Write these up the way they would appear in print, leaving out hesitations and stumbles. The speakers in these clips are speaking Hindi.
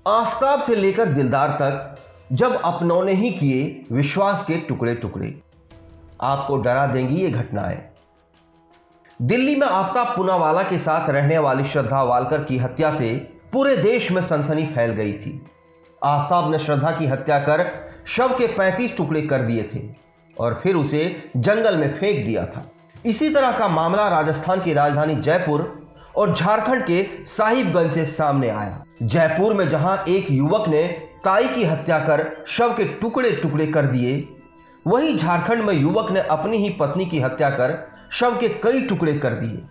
आफताब से लेकर दिलदार तक, जब अपनों ने ही किए विश्वास के टुकड़े टुकड़े। आपको डरा देंगी ये घटनाएं। दिल्ली में आफताब पूनावाला के साथ रहने वाली श्रद्धा वालकर की हत्या से पूरे देश में सनसनी फैल गई थी। आफताब ने श्रद्धा की हत्या कर शव के 35 टुकड़े कर दिए थे और फिर उसे जंगल में फेंक दिया था। इसी तरह का मामला राजस्थान की राजधानी जयपुर और झारखंड के साहिबगंज से सामने आया। जयपुर में जहां एक युवक ने ताई की हत्या कर शव के टुकड़े टुकड़े कर दिए, वहीं झारखंड में युवक ने अपनी ही पत्नी की हत्या कर शव के कई टुकड़े कर दिए।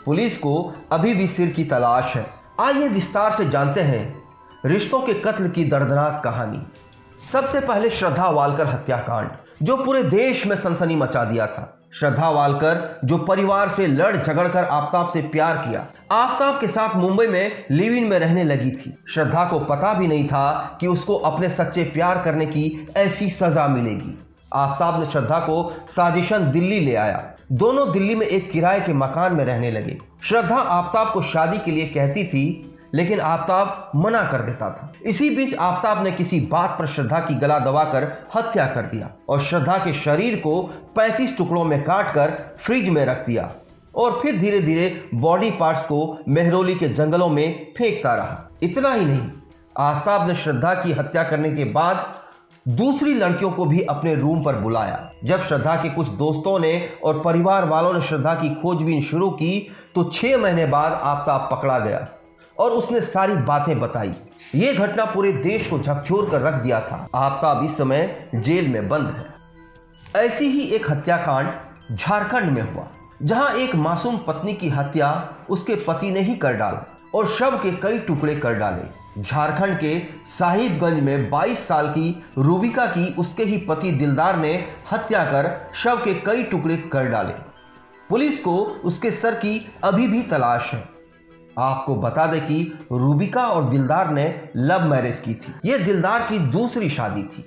पुलिस को अभी भी सिर की तलाश है। आइए विस्तार से जानते हैं रिश्तों के कत्ल की दर्दनाक कहानी। सबसे पहले श्रद्धा वालकर हत्याकांड, जो पूरे देश में सनसनी मचा दिया था। श्रद्धा वालकर, जो परिवार से लड़ झगड़कर आफताब से प्यार किया, आफताब के साथ मुंबई में लिव इन में रहने लगी थी। श्रद्धा को पता भी नहीं था कि उसको अपने सच्चे प्यार करने की ऐसी सजा मिलेगी। आफताब ने श्रद्धा को साजिशन दिल्ली ले आया। दोनों दिल्ली में एक किराए के मकान में रहने लगे। श्रद्धा आफताब को शादी के लिए कहती थी, लेकिन आफताब मना कर देता था। इसी बीच आफताब ने किसी बात पर श्रद्धा की गला दबाकर हत्या कर दिया और श्रद्धा के शरीर को 35 टुकड़ों में काटकर फ्रिज में रख दिया और फिर धीरे धीरे बॉडी पार्ट्स को मेहरौली के जंगलों में फेंकता रहा। इतना ही नहीं, आफताब ने श्रद्धा की हत्या करने के बाद दूसरी लड़कियों को भी अपने रूम पर बुलाया। जब श्रद्धा के कुछ दोस्तों ने और परिवार वालों ने श्रद्धा की खोजबीन शुरू की तो 6 महीने बाद आफताब पकड़ा गया और उसने सारी बातें बताई। यह घटना पूरे देश को झकझोर कर रख दिया था। आफताब इस समय जेल में बंद है। ऐसी ही एक हत्याकांड झारखंड में हुआ, जहां एक मासूम पत्नी की हत्या उसके पति ने ही कर डाला और शव के कई टुकड़े कर डाले। झारखंड के साहिबगंज में 22 साल की रूबिका की उसके ही पति दिलदार ने हत्या कर शव के कई टुकड़े कर डाले। पुलिस को उसके सर की अभी भी तलाश है। आपको बता दें कि रूबिका और दिलदार ने लव मैरिज की थी। यह दिलदार की दूसरी शादी थी।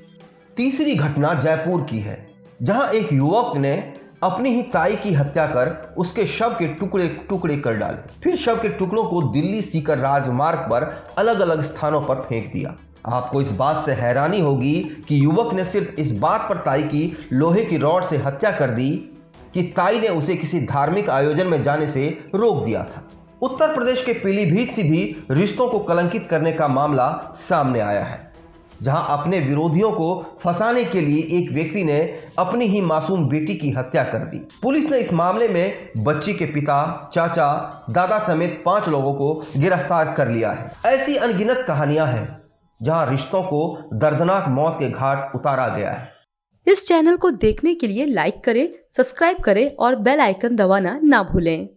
तीसरी घटना जयपुर की है, जहां एक युवक ने अपनी ही ताई की हत्या कर उसके शव के टुकड़े टुकड़े कर डाले। फिर शव के टुकड़ों को दिल्ली सीकर राजमार्ग पर अलग अलग स्थानों पर फेंक दिया। आपको इस बात से हैरानी होगी कि युवक ने सिर्फ इस बात पर ताई की लोहे की रॉड से हत्या कर दी कि ताई ने उसे किसी धार्मिक आयोजन में जाने से रोक दिया था। उत्तर प्रदेश के पीलीभीत से भी रिश्तों को कलंकित करने का मामला सामने आया है, जहां अपने विरोधियों को फंसाने के लिए एक व्यक्ति ने अपनी ही मासूम बेटी की हत्या कर दी। पुलिस ने इस मामले में बच्ची के पिता, चाचा, दादा समेत 5 लोगों को गिरफ्तार कर लिया है। ऐसी अनगिनत कहानियां हैं जहां रिश्तों को दर्दनाक मौत के घाट उतारा गया है। इस चैनल को देखने के लिए लाइक करें, सब्सक्राइब करें और बेल आइकन दबाना ना भूलें।